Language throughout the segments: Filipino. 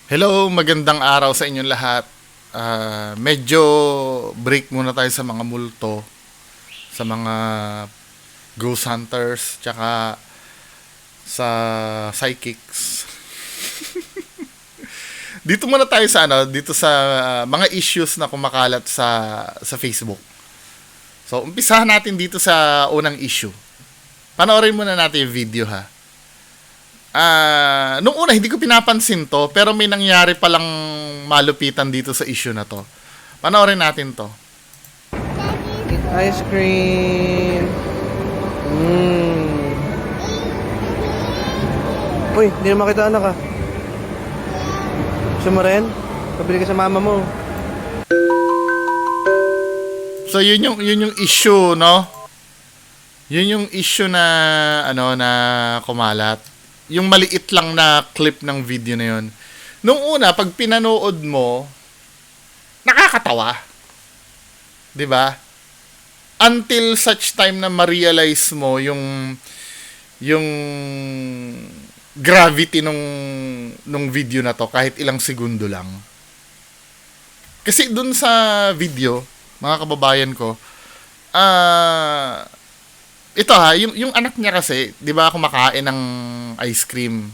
Hello, magandang araw sa inyong lahat. Medyo break muna tayo sa mga multo, sa mga ghost hunters, tsaka sa psychics. Dito muna tayo sa dito sa mga issues na kumakalat sa Facebook. So, umpisahan natin dito sa unang issue. Panoorin muna natin yung video ha. Nung una hindi ko pinapansin to, pero may nangyari palang malupitan dito sa issue na to. Panoorin natin to. Eat ice cream. Mm. Uy, hindi na makita anak ah. Gusto mo rin? Pabili ka sa mama mo. So yun yung issue, no? Yun yung issue na na kumalat. Yung maliit lang na clip ng video na yun. Nung una, pag pinanood mo, nakakatawa. 'Di ba? Until such time na ma-realize mo yung gravity nung video na to kahit ilang segundo lang. Kasi dun sa video, mga kababayan ko, ito ha, yung anak niya kasi, 'di ba, kumakain ng ice cream.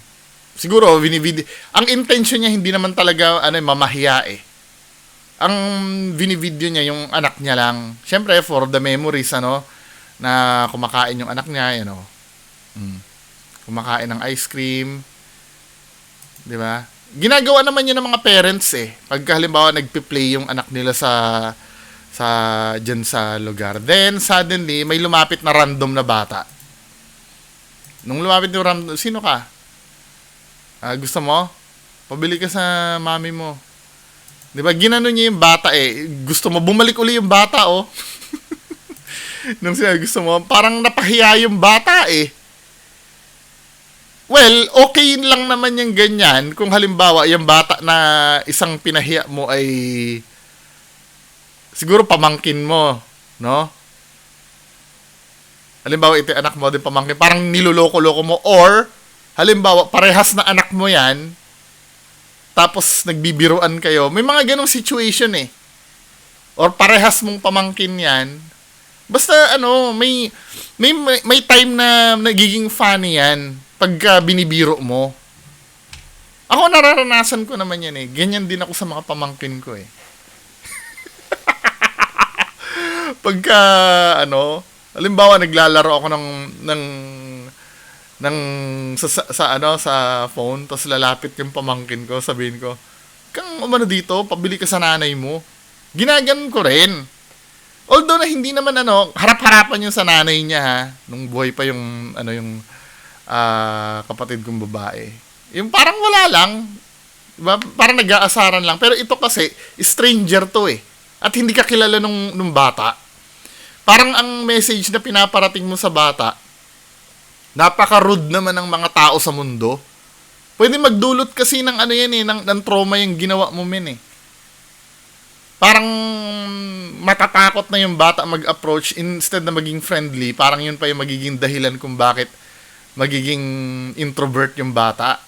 Siguro binivideo. Ang intention niya hindi naman talaga mamahiya eh. Ang binivideo niya yung anak niya lang. Syempre for the memories na kumakain yung anak niya, kumakain ng ice cream, 'di ba? Ginagawa naman yun ng mga parents eh. Pag halimbawa nagpi-play yung anak nila dyan sa lugar. Then, suddenly, may lumapit na random na bata. Nung lumapit yung random, sino ka? Gusto mo? Pabili ka sa mami mo. Diba? Ginano niya yung bata eh. Gusto mo, bumalik uli yung bata oh. Nung sinabi gusto mo, parang napahiya yung bata eh. Well, okay lang naman yung ganyan kung halimbawa yung bata na isang pinahiya mo ay siguro pamangkin mo, no? Halimbawa, ito anak mo din pamangkin, parang niloloko-loko mo. Or, halimbawa, parehas na anak mo yan, tapos nagbibiruan kayo. May mga ganong situation eh. Or parehas mong pamangkin yan. Basta, may time na nagiging funny yan pagka binibiro mo. Ako, nararanasan ko naman yan eh. Ganyan din ako sa mga pamangkin ko eh. Pagka halimbawa naglalaro ako ng sa phone, tapos lalapit yung pamangkin ko, sabihin ko, "Kang dito, pabili ka sa nanay mo." Ginaganon ko rin. Although na hindi naman harap-harapan yung sa nanay niya ha, nung buhay pa yung kapatid kong babae. Yung parang wala lang, diba? Parang nag-aasaran lang. Pero ito kasi stranger to eh. At hindi ka kilala nung bata. Parang ang message na pinaparating mo sa bata, napaka-rude naman ng mga tao sa mundo. Pwede magdulot kasi ng ng trauma yung ginawa mo eh. Parang matatakot na yung bata mag-approach instead na maging friendly. Parang yun pa yung magiging dahilan kung bakit magiging introvert yung bata.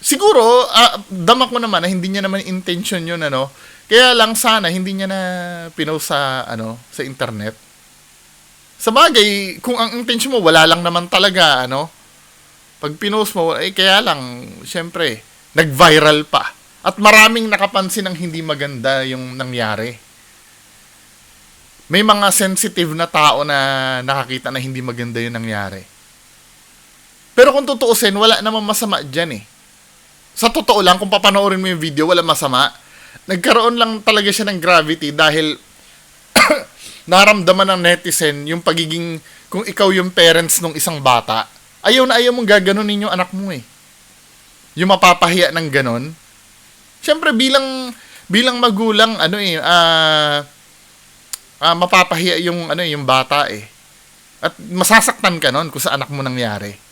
Siguro, dama ko naman na hindi niya naman intention yun, Kaya lang sana, hindi niya na pinost sa internet. Sa bagay, kung ang intention mo, wala lang naman talaga, Pag pinost mo, kaya lang, syempre, nag-viral pa. At maraming nakapansin ng hindi maganda yung nangyari. May mga sensitive na tao na nakakita na hindi maganda yung nangyari. Pero kung tutuusin, wala namang masama dyan eh. Sa totoo lang, kung papanoorin mo yung video, wala masama. Nagkaroon lang talaga siya ng gravity dahil naramdaman ng netizen yung pagiging, kung ikaw yung parents ng isang bata, ayaw na ayaw mong gaganunin yung anak mo eh. Yung mapapahiya ng ganon. Siyempre, bilang magulang, mapapahiya yung bata eh. At masasaktan ka nun kung sa anak mo nangyari.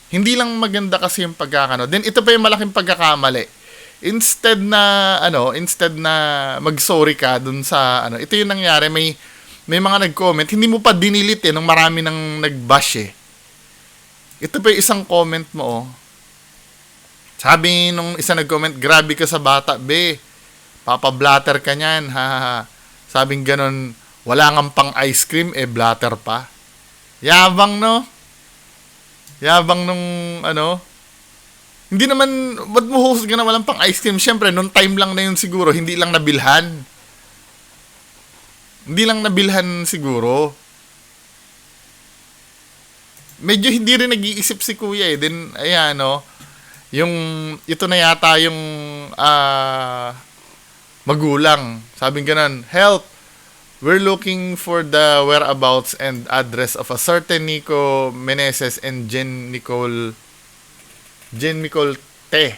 Hindi lang maganda kasi yung Then ito pa yung malaking pagkakamali. Instead na mag-sorry ka dun sa ito yung nangyari, may mga nag-comment, hindi mo pa dinilit nung marami nang nag-bash eh. Ito pa yung isang comment mo, oh. Sabi nung isa nag-comment, grabe ka sa bata, be. Papa-blatter ka niyan, ha, ha, ha. Sabing ganon, wala ngang pang ice cream, blatter pa. Yabang, no? Yabang nung, ano, hindi naman, ba't mo husga na walang pang ice cream? Siyempre, nung time lang na yun siguro, hindi lang nabilhan. Hindi lang nabilhan siguro. Medyo hindi rin nag-iisip si kuya eh. Then, ayan, no, yung, ito na yata yung, magulang. Sabing ganun, help! We're looking for the whereabouts and address of a certain Nico Meneses and Jen Nicole Te,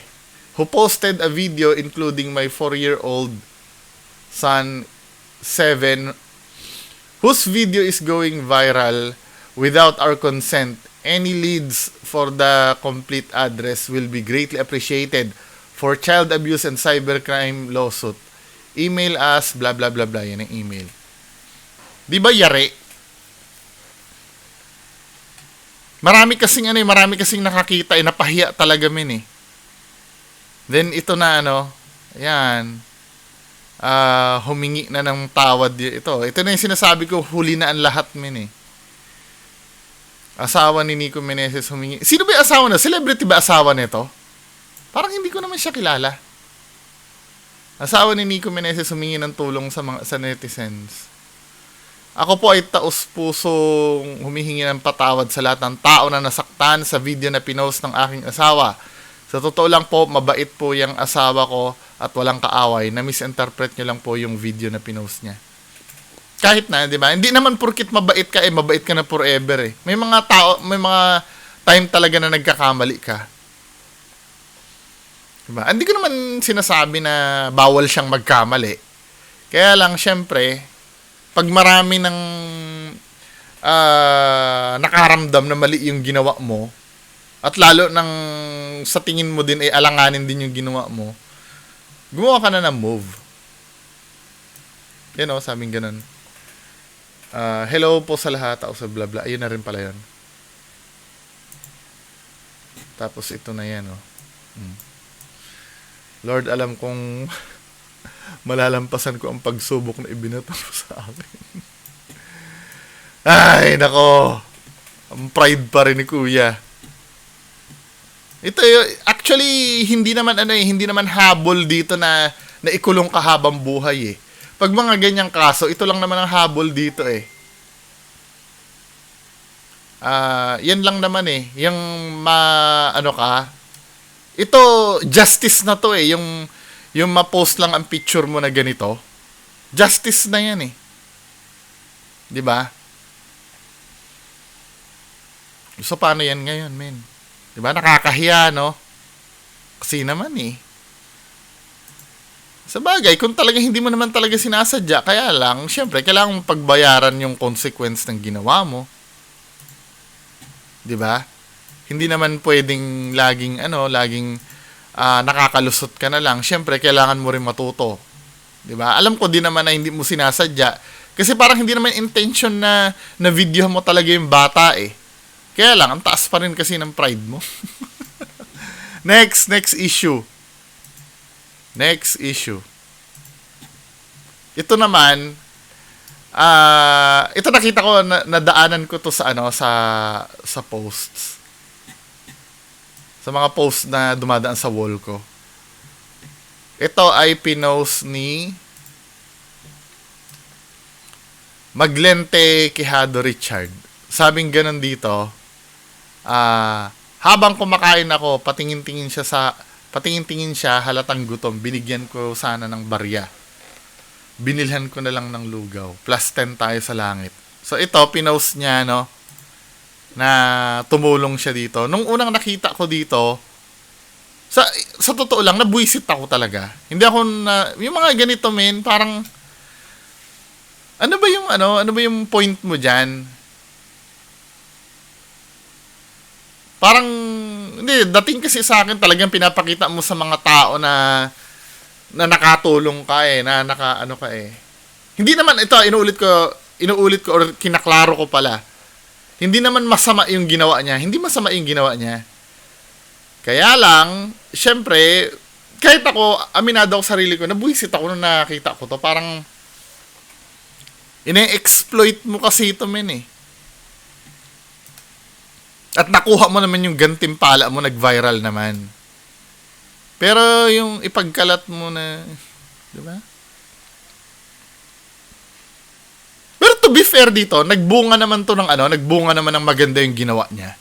who posted a video including my 4-year-old son, 7, whose video is going viral without our consent. Any leads for the complete address will be greatly appreciated for child abuse and cybercrime lawsuit. Email us, blah blah blah blah. Yan ang email. Di ba yari? Marami kasing nakakita, napahiya talaga min eh. Then ito na ano, ayan, humingi na ng tawad ito. Ito na yung sinasabi ko, huli na ang lahat min eh. Asawa ni Nico Meneses humingi. Sino ba yung asawa na? Celebrity ba asawa nito? Parang hindi ko naman siya kilala. Asawa ni Nico Meneses humingi ng tulong sa netizens. Ako po ay taos-pusong humihingi ng patawad sa lahat ng tao na nasaktan sa video na pinost ng aking asawa. Sa totoo lang po, mabait po yung asawa ko at walang kaaway. Na-misinterpret nyo lang po yung video na pinost niya. Kahit na, di ba? Hindi naman porkit mabait ka, mabait ka na forever eh. May mga tao, may mga time talaga na nagkakamali ka. Diba? Hindi ko naman sinasabi na bawal siyang magkamali. Kaya lang, syempre, pag marami ng nakaramdam na mali yung ginawa mo, at lalo nang sa tingin mo din ay alanganin din yung ginawa mo, gumawa ka na ng move. Yan o, sabing ganun. Hello po sa lahat, ako sa blah blah. Ayun na rin pala yun. Tapos ito na yan o. Lord, alam kong malalampasan ko ang pagsubok na ibinato mo sa akin. Ay, nako. Ang pride pa rin ni kuya. Ito, actually, hindi naman habol dito na ikulong ka habang buhay eh. Pag mga ganyang kaso, ito lang naman ang habol dito eh. Yan lang naman eh. Yung ito, justice na to eh. Yung ma-post lang ang picture mo na ganito. Justice na yan eh. 'Di ba? So, paano yan ngayon, men? 'Di ba? Nakakahiya, no? Kasi naman eh. Sa bagay, kung talaga hindi mo naman talaga sinasadya, kaya lang, syempre, kailangan mong pagbayaran yung consequence ng ginawa mo. 'Di ba? Hindi naman pwedeng laging nakakalusot ka na lang. Syempre, kailangan mo rin matuto. 'Di ba? Alam ko din naman na hindi mo sinasadya kasi parang hindi naman intention na video mo talaga yung bata eh. Kaya lang, ang taas pa rin kasi ng pride mo. Next issue. Next issue. Ito naman, ito nakita ko, nadaanan ko to sa sa posts. Sa mga posts na dumadaan sa wall ko. Ito ay pinost ni Maglente Quijado Richard. Sabing ganun dito, habang kumakain ako, patingin-tingin siya, halatang gutom, binigyan ko sana ng barya. Binilhan ko na lang ng lugaw. Plus 10 tayo sa langit. So ito, pinost niya, no, na tumulong siya dito. Nung unang nakita ko dito, sa totoo lang, nabwisit ako talaga. Hindi ako yung mga ganito, men, parang, ano ba yung point mo dyan? Parang, hindi, dating kasi sa akin talagang pinapakita mo sa mga tao na nakatulong ka eh, na naka-ano ka eh. Hindi naman ito, inuulit ko or kinaklaro ko pala. Hindi naman masama yung ginawa niya. Hindi masama yung ginawa niya. Kaya lang, syempre, kahit ako, aminado ako sa sarili ko, nabuisit ako nung nakita ko to. Parang, ine-exploit mo kasi ito, men eh. At nakuha mo naman yung gantimpala mo, nag-viral naman. Pero yung ipagkalat mo na, di ba? Pero to be fair dito, nagbunga naman to ng nagbunga naman ng maganda yung ginawa niya.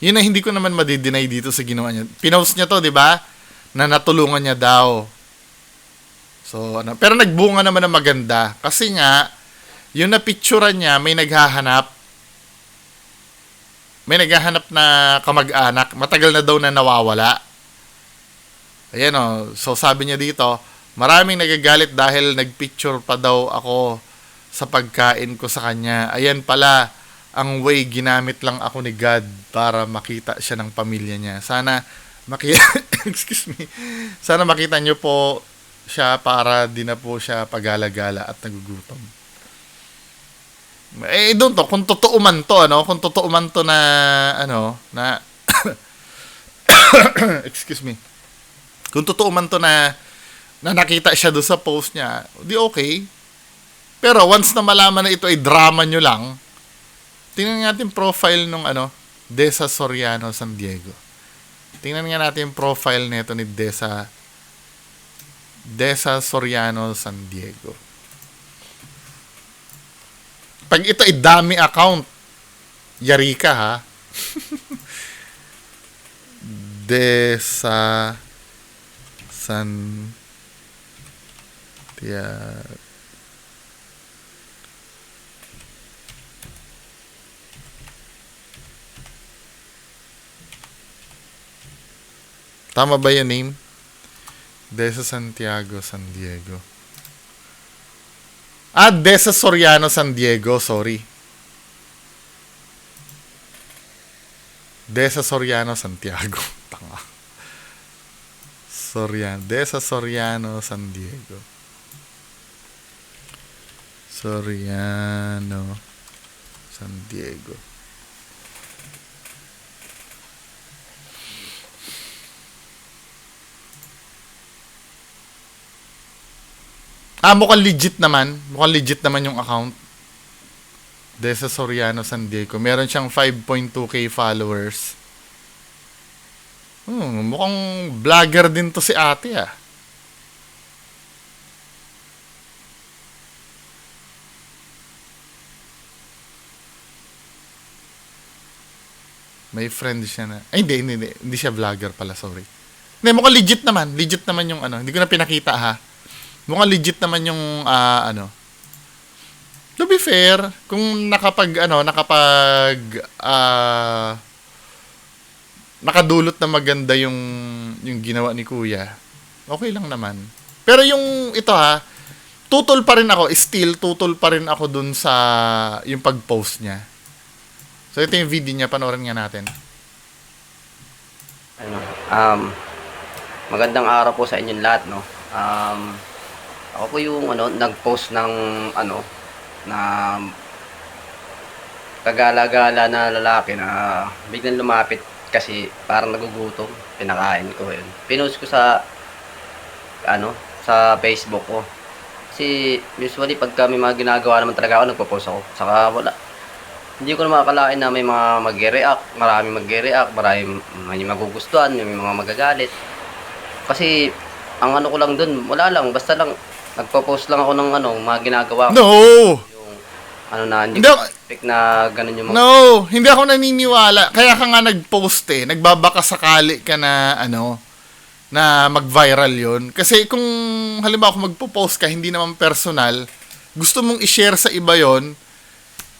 Yun na hindi ko naman madideny dito sa ginawa niya. Pinost niya to, di ba? Na natulungan niya daw. So, pero nagbunga naman ng maganda. Kasi nga, yung napicturean niya, may naghahanap. May naghahanap na kamag-anak. Matagal na daw na nawawala. Ayan o. So, sabi niya dito, maraming nagagalit dahil nagpicture pa daw ako sa pagkain ko sa kanya. Ayan pala, ang way ginamit lang ako ni God para makita siya ng pamilya niya. Sana makita, excuse me, sana makita niyo po siya para di na po siya pagala-gala at nagugutom. Eh, doon to, kung totoo man to, kung totoo man to na, na, excuse me, kung totoo man to na nakita siya doon sa post niya, di okay. Pero once na malaman na ito ay drama nyo lang, tingnan natin profile nung Desa Soriano San Diego. Tingnan nga natin yung profile nito ni Desa Soriano San Diego. Pag ito ay dami account, yari ka ha. Desa San Diego. Tama ba yung name? Desa Santiago San Diego. Desa Soriano San Diego, sorry. Desa Soriano Santiago. Tanga. Desa Soriano San Diego. Soriano San Diego. Mukhang legit naman. Mukhang legit naman yung account. Desa Soriano San Diego. Meron siyang 5.2k followers. Mukhang vlogger din to si ate ah. May friend siya na. Ay, hindi siya vlogger pala, sorry. Hindi, mukhang legit naman. Legit naman yung Hindi ko na pinakita ha. Mukhang legit naman yung to be fair, kung nakadulot na maganda yung ginawa ni Kuya, okay lang naman. Pero yung ito ha, tutol pa rin ako dun sa yung pag-post niya. So ito yung video niya, panoorin nga natin. Magandang araw po sa inyong lahat, no. Ako po yung nag-post ng na kagala-gala na lalaki na biglang lumapit kasi parang nagugutom, pinakain ko yun. Pinost ko sa sa Facebook ko. Kasi usually pag kami mga ginagawa naman talaga ako, nagpo-post ako. Saka wala. Hindi ko na makakalain na may mga mag-react, marami may magugustuhan, may mga magagalit. Kasi ang ko lang dun, wala lang, basta lang nagpo-post lang ako ng mga ginagawa ko. No! Yung hindi ko expect na ganun yung No, hindi ako naniniwala. Kaya ka nga nag-post nagbabaka sakali ka na na mag-viral yon. Kasi kung halimbawa kung magpo-post ka, hindi naman personal, gusto mong i-share sa iba yon,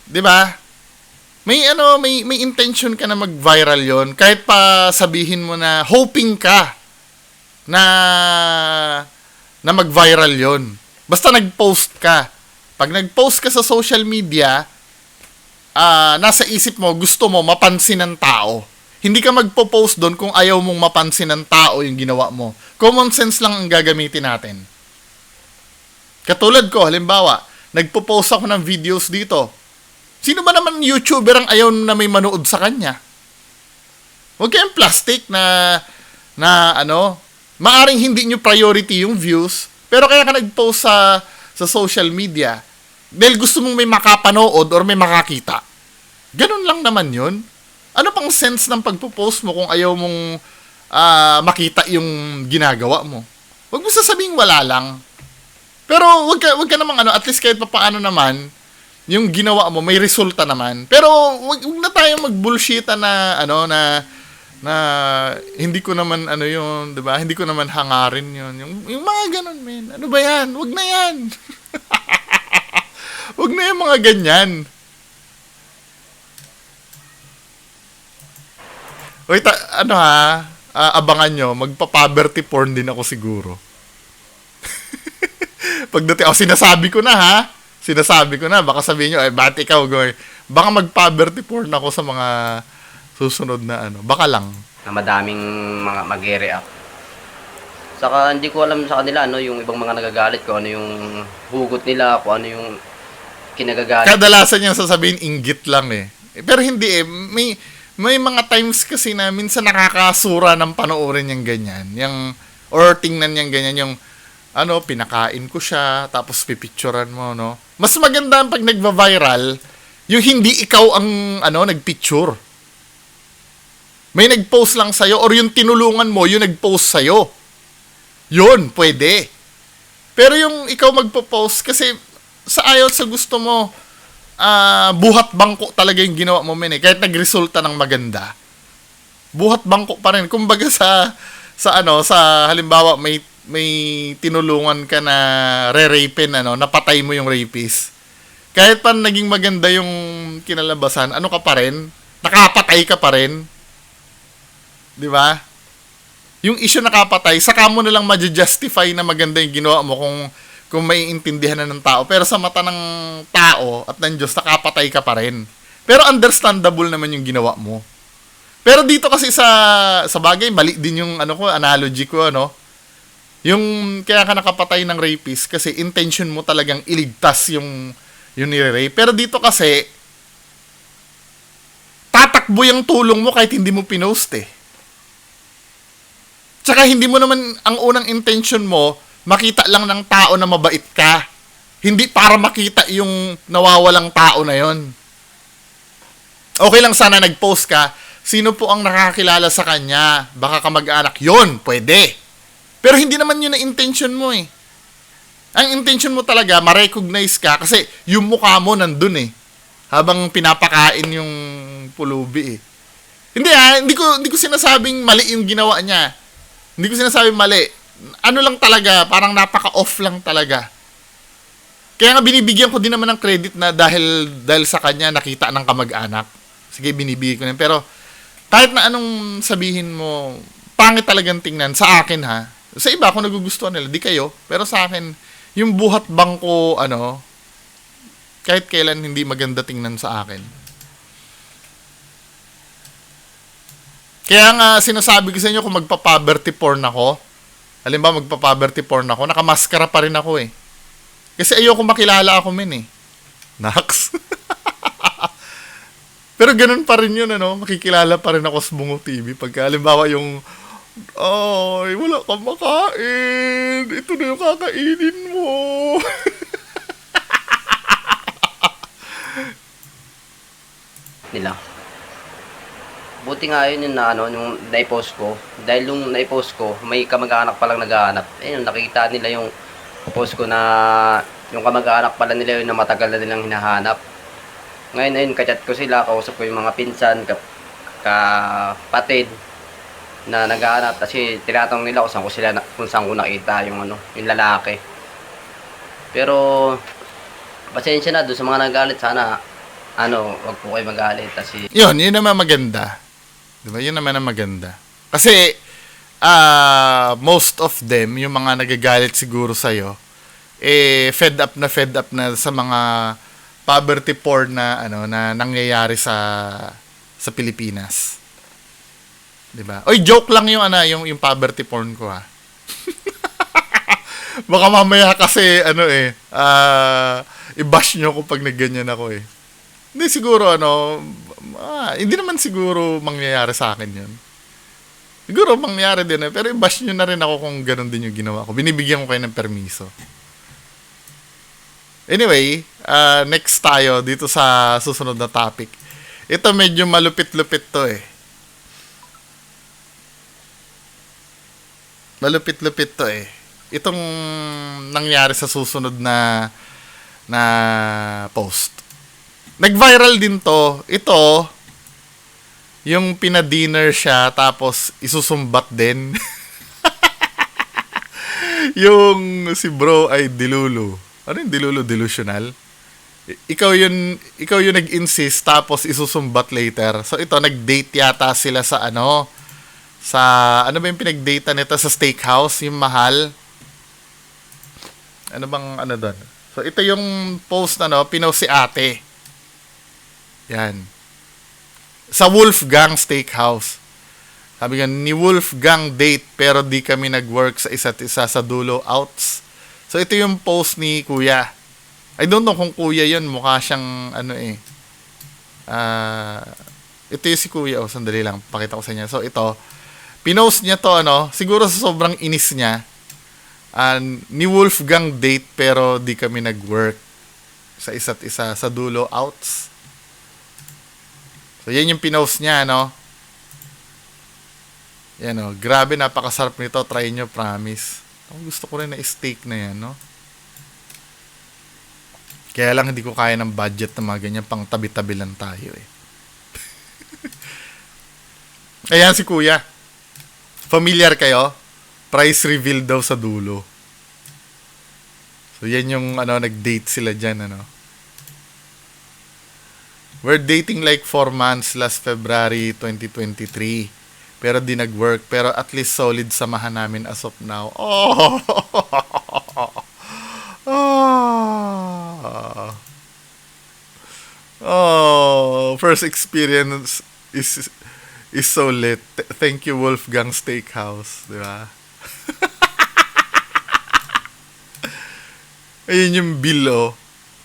'di ba? May intention ka na mag-viral yon, kahit pa sabihin mo na hoping ka na mag-viral yon. Basta nag-post ka. Pag nag-post ka sa social media, nasa isip mo, gusto mo mapansin ng tao. Hindi ka magpo-post doon kung ayaw mong mapansin ng tao yung ginawa mo. Common sense lang ang gagamitin natin. Katulad ko, halimbawa, nagpo-post ako ng videos dito. Sino ba naman YouTuber ang ayaw na may manood sa kanya? Huwag kayong plastic na maaring hindi nyo priority yung views, pero kaya ka nag-post sa social media dahil gusto mong may makapanood or may makakita. Ganun lang naman yun. Ano pang sense ng pagpo-post mo kung ayaw mong makita yung ginagawa mo? Huwag mo sasabing wala lang. Pero wag ka namang at least kahit papaano naman, yung ginawa mo may resulta naman. Pero wag na tayong mag-bullshitan na hindi ko naman yun, 'di ba? Hindi ko naman hangarin yun. Yung mga ganun, men. Ano ba 'yan? Wag na 'yan. Wag na yung mga ganyan. Wait, abangan nyo, magpa-poverty porn din ako siguro. Pagdating, sinasabi ko na, baka sabihin nyo, ba't ikaw, baka mag-poverty porn ako sa mga susunod na baka lang. Na madaming mga mag-react. Saka hindi ko alam sa kanila, yung ibang mga nagagalit ko, ano yung hugot nila, kung ano yung kinagagalit. Kadalasan yung sasabihin, inggit lang eh. Pero hindi eh, may mga times kasi na minsan nakakasura ng panoorin yung ganyan. Or tingnan yung ganyan, yung pinakain ko siya, tapos pipicturean mo, no? Mas maganda pag nagva-viral, yung hindi ikaw ang, nagpicture. May nag-post lang sa'yo, or yung tinulungan mo, yung nag-post sa'yo. Yun, pwede. Pero yung ikaw magpo-post, kasi sa gusto mo, buhat bangko talaga yung ginawa mo, men, eh. Kahit nagresulta ng maganda. Buhat bangko pa rin. Kumbaga sa halimbawa, may tinulungan ka na re-rapein, napatay mo yung rapist. Kahit pa naging maganda yung kinalabasan, ka pa rin? Nakapatay ka pa rin? 'Di ba? Yung issue nakapatay, saka mo na lang ma-justify na maganda yung ginawa mo kung may intindihan na ng tao. Pero sa mata ng tao at ng Diyos, nakapatay ka pa rin. Pero understandable naman yung ginawa mo. Pero dito kasi sa bagay, mali din yung analogy ko, Yung kaya ka nakapatay ng rapist kasi intention mo talagang iligtas yung nire-rape. Pero dito kasi, tatakbo yung tulong mo kahit hindi mo pinost eh. Tsaka hindi mo naman, ang unang intention mo, makita lang ng tao na mabait ka. Hindi para makita yung nawawalang tao na yon. Okay lang sana nag-post ka, sino po ang nakakilala sa kanya? Baka kamag-anak. Yun, pwede. Pero hindi naman yun ang intention mo eh. Ang intention mo talaga, ma-recognize ka kasi yung mukha mo nandun eh. Habang pinapakain yung pulubi eh. Hindi ko sinasabing mali yung ginawa niya. Hindi ko sinasabing mali. Lang talaga, parang napaka-off lang talaga. Kaya nga binibigyan ko din naman ng credit na dahil sa kanya nakita ng kamag-anak. Sige, binibigyan ko na. Pero kahit na anong sabihin mo, pangit talagang tingnan sa akin ha. Sa iba, kung nagugustuhan nila, di kayo. Pero sa akin, yung buhat bangko, kahit kailan hindi maganda tingnan sa akin. Kaya nga, sinasabi ko sa inyo, kung magpa-poverty porn ako, halimbawa magpa-poverty porn ako, nakamaskara pa rin ako eh. Kasi ayoko makilala ako, men eh. Naks. Pero ganun pa rin yun, makikilala pa rin ako sa Bungo TV. Pagka, halimbawa yung, wala kang makain. Ito na yung kakainin mo. Nila. Buti nga yun yung yung naipost ko. Dahil yung naipost ko, may kamag-anak palang nag-aanap. Ayun, nakikita nila yung post ko na yung kamag-anak pala nila yun na matagal na nilang hinahanap. Ngayon, ayun, kachat ko sila, kausap ko yung mga pinsan, kapatid, na naghahanap kasi tinatanong nila kung saan ko nakita yung yung lalaki. Pero pasensya na doon sa mga nagalit, sana wag po kayo magalit kasi yun naman maganda. 'Di ba? Yun naman ang maganda. Kasi most of them, yung mga nagagalit siguro sa fed up na sa mga poverty porn na na nangyayari sa Pilipinas. 'Di ba? Oy, joke lang yung yung poverty porn ko ha. Baka mamaya kasi i-bash nyo ko pag nagganyan ako eh. Hindi siguro, hindi naman siguro mangyayari sa akin yun. Siguro mangyayari din eh. Pero i-bash nyo na rin ako kung ganun din yung ginawa ko. Binibigyan ko kayo ng permiso. Anyway, next tayo dito sa susunod na topic. Ito medyo malupit-lupit to eh. Malupit-lupit to eh. Itong nangyari sa susunod na post. Nag-viral din to. Ito, yung pinadinner siya tapos isusumbat din. Yung si bro ay dilulu. Ano yung dilulu? Delusional? Ikaw yung nag-insist tapos isusumbat later. So ito, nag-date yata sila sa ano ba yung pinag-date nito sa steakhouse, yung mahal. Ano bang ano doon? So ito yung post pinost si ate. Yan. Sa Wolfgang Steakhouse. Sabi nga, ni Wolfgang date pero di kami nag-work sa isa't isa sa dulo outs. So ito yung post ni kuya. I don't know kung kuya yun. Mukha siyang ito yung si kuya. Sandali lang. Pakita ko sa inyo. So ito. Pinost niya to siguro sa sobrang inis niya. Ni Wolfgang date pero di kami nag-work sa isa't isa sa dulo outs. So yan yung pinost niya, Yan grabe, napakasarap nito. Try nyo, promise. Gusto ko rin na steak na yan, Kaya lang hindi ko kaya ng budget na mga ganyan, pang tabi-tabi lang tayo eh. Ayan si kuya. Familiar kayo? Price reveal daw sa dulo. So yan yung nag-date sila dyan, We're dating like 4 months last February 2023. Pero di nag-work. Pero at least solid samahan namin as of now. Oh! Oh! Oh! First experience is so lit. Thank you, Wolfgang Steakhouse. Di ba? Ayun yung bill,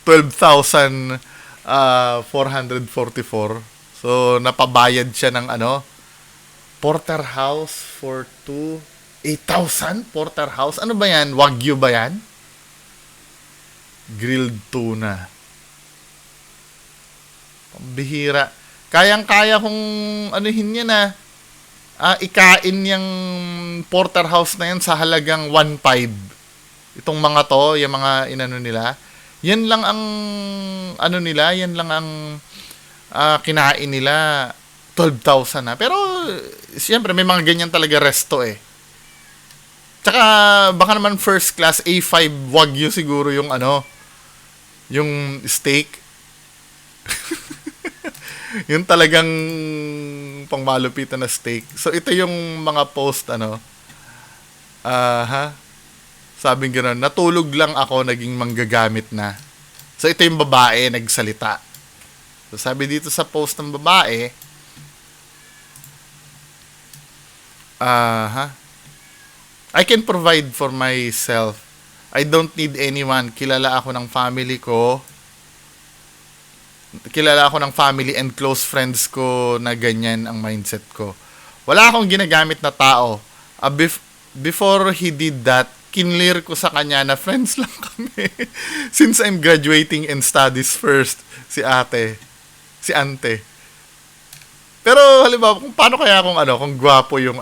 12,444. So, napabayad siya ng porterhouse for 8,000 porterhouse. Ano ba yan? Wagyu ba yan? Grilled tuna. Pambihira. Kayang-kaya kung anuhin yan ikain yung porterhouse na yan sa halagang 1.5. Itong mga to, yung mga inano nila, yan lang ang yan lang ang kinain nila, 12,000 na. Pero siyempre may mga ganyan talaga resto eh. Tsaka baka naman first class A5 Wagyu siguro yung yung steak. Yung talagang pangmalupitan na steak. So ito yung mga post Sabing gano'n, natulog lang ako, naging manggagamit na. So, ito yung babae, nagsalita. So, sabi dito sa post ng babae, I can provide for myself. I don't need anyone. Kilala ako ng family ko. Kilala ako ng family and close friends ko na ganyan ang mindset ko. Wala akong ginagamit na tao. Before he did that, kinlear ko sa kanya na friends lang kami. Since I'm graduating and studies first, si ante. Pero halimbawa, paano kaya kung gwapo yung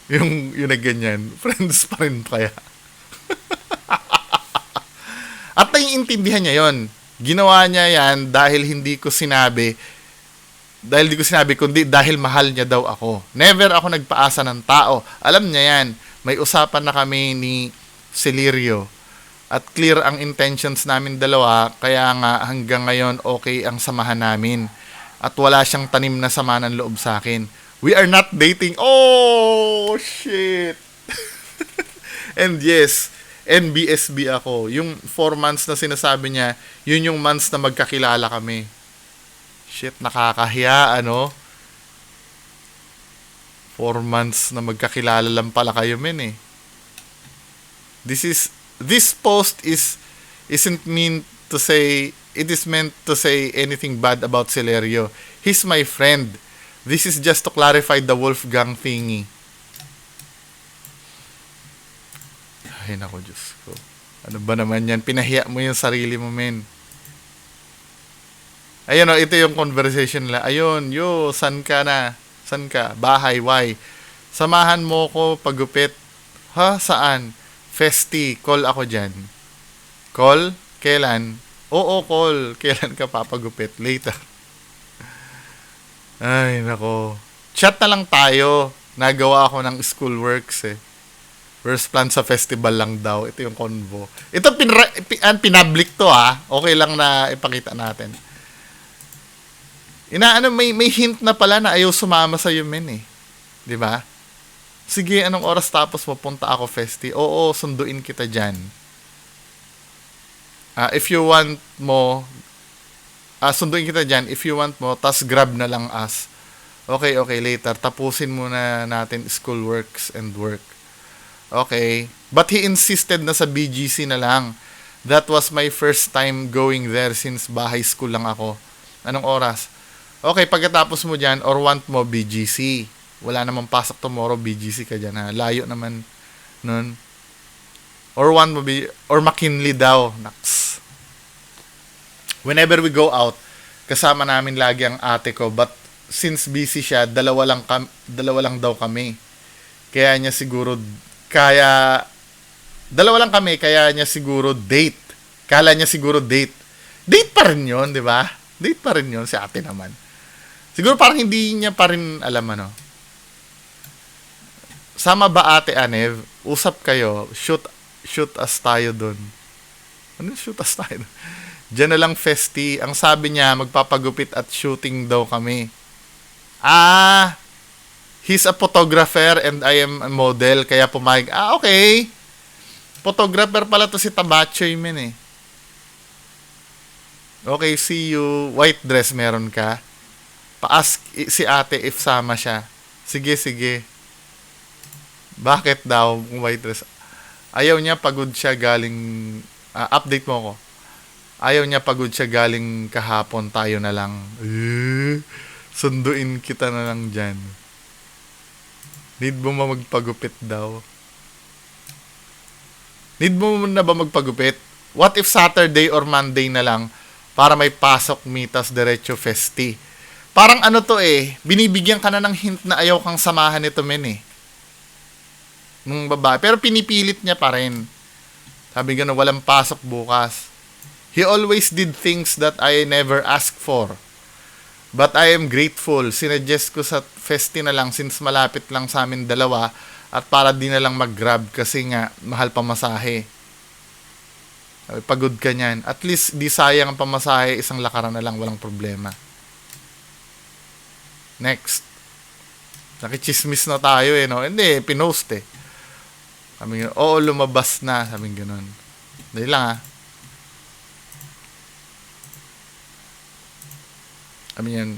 yung nagganyan, friends pa rin kaya. At naiintindihan niya yon. Ginawa niya yan dahil hindi ko sinabi, kundi dahil mahal niya daw ako. Never ako nagpaasa ng tao. Alam niya yan. May usapan na kami ni Celirio. At clear ang intentions namin dalawa. Kaya nga hanggang ngayon okay ang samahan namin. At wala siyang tanim na sama ng loob sa akin. We are not dating. Oh, shit. And yes, NBSB ako. Yung 4 months na sinasabi niya, yun yung months na magkakilala kami. Shit, nakakahiya, 4 months na magkakilala lang pala kayo, men eh. This post isn't mean to say it is meant to say anything bad about Celerio. He's my friend. This is just to clarify the Wolfgang thingy. Ay, naku, Diyos ko. Ano ba naman yan? Pinahiya mo yung sarili mo, men. Ayun, ito yung conversation nila. Ayun, san ka na? San ka? Bahay, why? Samahan mo ko pagupit. Ha? Saan? Festi, call ako dyan. Call? Kailan? Oo, call. Kailan ka papagupit? Later. Ay, nako. Chat na lang tayo. Nagawa ako ng schoolworks eh. First plan sa festival lang daw. Ito yung convo. Ito pinablik to ha. Okay lang na ipakita natin. May hint na pala na ayaw sumama sa men eh. 'Di ba? Sige, anong oras tapos mapunta ako festi? Oo, sunduin kita diyan. If you want mo, sunduin kita diyan. If you want mo, tas grab na lang us. Okay, later. Tapusin muna natin schoolworks and work. Okay. But he insisted na sa BGC na lang. That was my first time going there since bahay school lang ako. Anong oras? Okay, pagkatapos mo dyan, or want mo, BGC. Wala namang pasok tomorrow, BGC ka dyan ha. Layo naman nun. Or want mo, or McKinley daw. Naks. Whenever we go out, kasama namin lagi ang ate ko. But since busy siya, dalawa lang daw kami. Kaya niya siguro date. Kala niya siguro date. Date pa rin yun, di ba? Date pa rin yun, si ate naman. Siguro parang hindi niya pa rin alam Sama ba ate Anev? Usap kayo. Shoot us tayo dun. Ano shoot us tayo dun? Diyan na lang festi. Ang sabi niya, magpapagupit at shooting daw kami. He's a photographer and I am a model, kaya pumayag. Okay. Photographer pala to si Tabachoy, men eh. Okay, see you. White dress meron ka? Pa-ask si ate if sama siya. Sige. Bakit daw white dress? Ayaw niya pagod siya galing... update mo ako. Ayaw niya pagod siya galing kahapon, tayo na lang. Sunduin kita na lang dyan. Need mo magpagupit daw? Need mo na ba magpagupit? What if Saturday or Monday na lang para may pasok mitas diretso festi? Parang binibigyan ka na ng hint na ayaw kang samahan nito men eh. Nung babae. Pero pinipilit niya pa rin. Sabi gano'n, walang pasok bukas. He always did things that I never asked for. But I am grateful. Sinuggest ko sa festi na lang since malapit lang sa amin dalawa at para di na lang mag-grab kasi nga mahal pamasahe. Pagod ka niyan. At least di sayang ang pamasahe, isang lakaran na lang, walang problema. Next. Nakichismis na tayo no? Hindi, pinost eh. Sabi nga, oo, lumabas na. Sabi nga ganun. Dahil lang Sabi yan,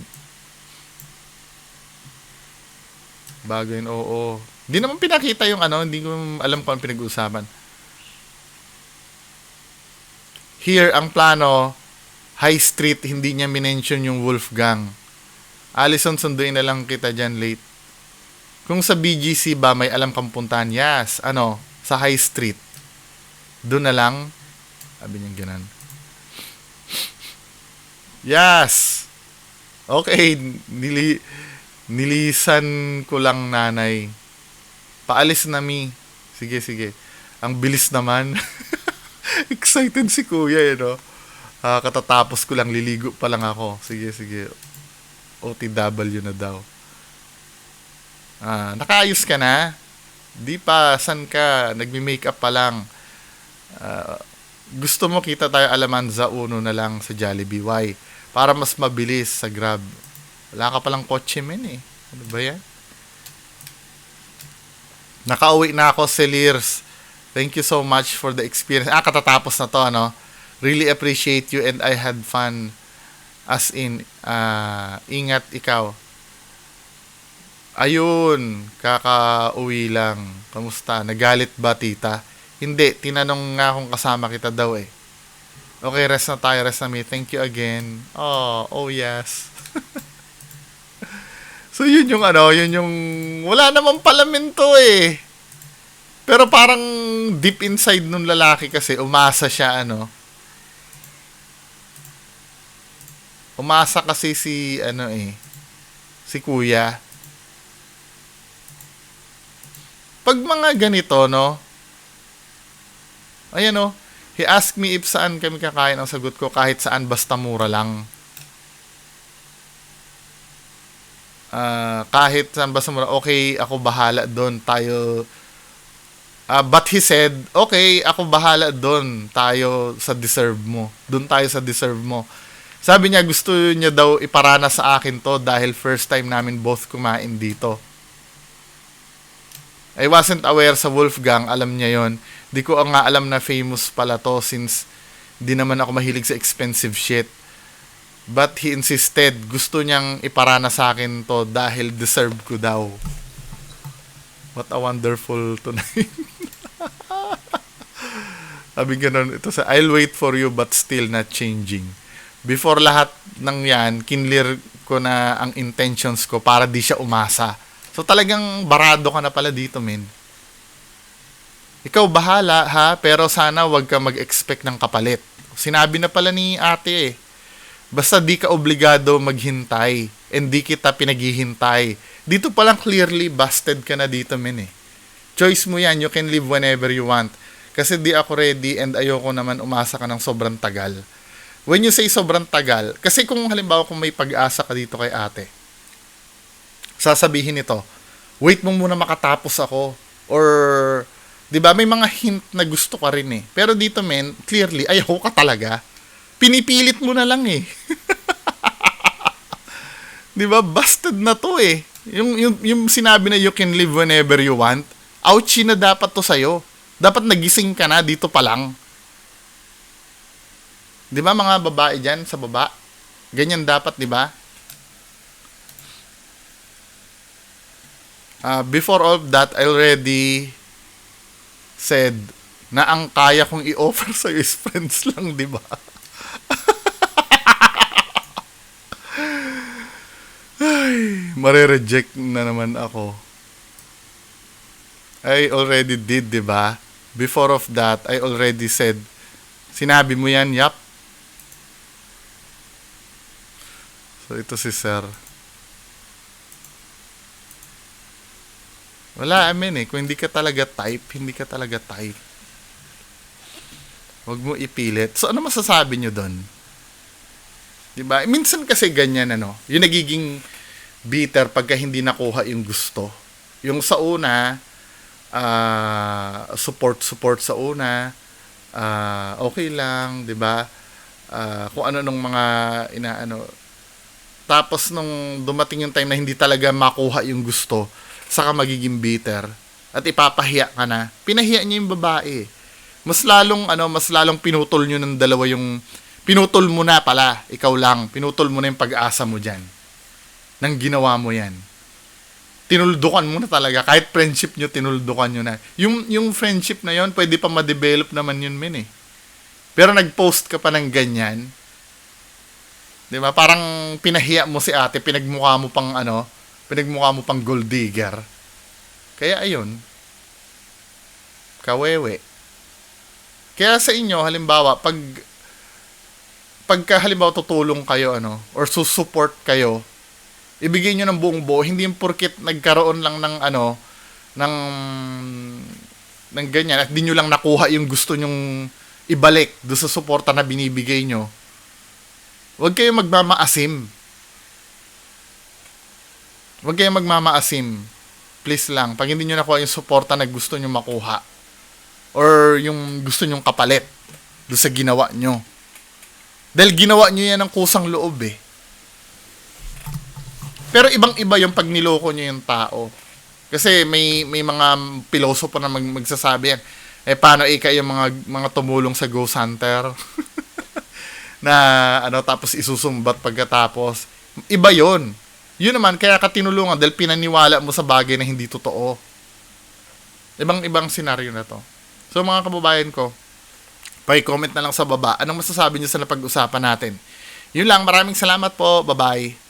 bago yun, oo. Hindi naman pinakita yung hindi ko alam kung ang pinag-uusapan. Here, ang plano, High Street, hindi niya minention yung Wolfgang. Allison, sunduin na lang kita dyan late. Kung sa BGC ba, may alam kang puntahan? Yes. Sa High Street. Doon na lang. Sabi niya ganun. Yes. Okay, nilisan ko lang nanay. Paalis na mi. Sige. Ang bilis naman. Excited si kuya katatapos ko lang, liligo pa lang ako. Sige. OTW na daw. Nakaayos ka na? Di pa, san ka? Nagmi-makeup pa lang. Gusto mo kita tayo Alamanza 1 na lang sa Jollibee. Why? Para mas mabilis sa Grab. Wala ka palang kotse men eh. Ano ba yan? Nakauwi na ako, Celirs. Thank you so much for the experience. Katatapos na to, Really appreciate you and I had fun. As in, ingat ikaw. Ayun, kakauwi lang. Kamusta? Nagalit ba, tita? Hindi, tinanong nga kung kasama kita daw eh. Okay, rest na tayo, rest na me. Thank you again. Oh yes. So yun yung yun yung wala namang palamin to eh. Pero parang deep inside nung lalaki kasi umasa siya umasa kasi si si kuya. Pag mga ganito ayan he asked me if saan kami kakain. Ang sagot ko, kahit saan basta mura lang. Kahit saan basta mura, okay, ako bahala doon. Tayo but he said, okay, ako bahala doon. Tayo sa deserve mo. Doon tayo sa deserve mo. Sabi niya, gusto niya daw iparana sa akin to dahil first time namin both kumain dito. I wasn't aware sa Wolfgang, alam niya yon. Di ko nga alam na famous pala to since di naman ako mahilig sa expensive shit. But he insisted, gusto niyang iparana sa akin to dahil deserve ko daw. What a wonderful tonight. Sabi ganun, ito sa, I'll wait for you but still not changing. Before lahat ng yan, kinlear ko na ang intentions ko para di siya umasa. So talagang barado ka na pala dito, men. Ikaw bahala, ha? Pero sana wag ka mag-expect ng kapalit. Sinabi na pala ni ate eh. Basta di ka obligado maghintay and di kita pinaghihintay. Dito palang clearly busted ka na dito, men eh. Choice mo yan. You can live whenever you want. Kasi di ako ready and ayoko naman umasa ka ng sobrang tagal. When you say sobrang tagal, kasi kung halimbawa kung may pag-asa ka dito kay ate, sasabihin ito, wait mo muna makatapos ako. Or, di ba, may mga hint na gusto ka rin eh. Pero dito, men, clearly, ayaw ka talaga. Pinipilit mo na lang eh. Di ba, busted na to eh. Yung sinabi na you can live whenever you want, ouchie na dapat to sa'yo. Dapat nagising ka na dito pa lang. Di ba mga babae dyan sa baba? Ganyan dapat, di ba? Before all of that, I already said na ang kaya kong i-offer sa'yo is friends lang, di ba? Ay, mare-reject na naman ako. I already did, di ba? Before of that, I already said, sinabi mo yan, yap. So, ito si Sir. Wala, amen eh. Kung hindi ka talaga type, hindi ka talaga type. Huwag mo ipilit. So, ano masasabi nyo doon? Diba? Minsan kasi ganyan, yung nagiging bitter pagka hindi nakuha yung gusto. Yung sa una, support sa una, okay lang, diba? Kung ano nung mga tapos nung dumating yung time na hindi talaga makuha yung gusto, saka magiging bitter at ipapahiya ka na. Pinahiya niya yung babae. Mas lalong pinutol niyo ng dalawa yung pinutol mo na pala, ikaw lang. Pinutol mo na yung pag-asa mo diyan. Nang ginawa mo 'yan. Tinuldukan mo na talaga. Kahit friendship niyo, tinuldukan niyo na. Yung friendship na 'yon, pwede pa ma-develop naman yun, men eh. Pero nag-post ka pa ng ganyan. 'Di ba? Parang pinahiya mo si ate, pinagmukha mo pang gold digger. Kaya ayun. Kawewe. Kaya sa inyo, halimbawa, pagka halimbawa tutulong kayo, or susupport kayo, ibigay nyo ng buong buo, hindi yung porkit nagkaroon lang ng ng ganyan, at di nyo lang nakuha yung gusto nyong ibalik do sa suporta na binibigay nyo. Huwag kayo magmamaasim. Huwag kayo magmamaasim. Please lang. Pag hindi nyo nakuha yung suporta na gusto nyo makuha. Or yung gusto nyong kapalit. Doon sa ginawa nyo. Dahil ginawa nyo yan ng kusang loob eh. Pero ibang-iba yung pag niloko nyo yung tao. Kasi may mga pilosopo na magsasabi yan. Paano yung mga tumulong sa Ghost Hunter? na tapos isusumbat pagkatapos. Iba yon. Yun naman, kaya ka tinulungan dahil pinaniwala mo sa bagay na hindi totoo. Ibang-ibang senaryo na to. So mga kababayan ko, paki-comment na lang sa baba. Anong masasabi niyo sa napag-usapan natin? Yun lang, maraming salamat po. Bye-bye.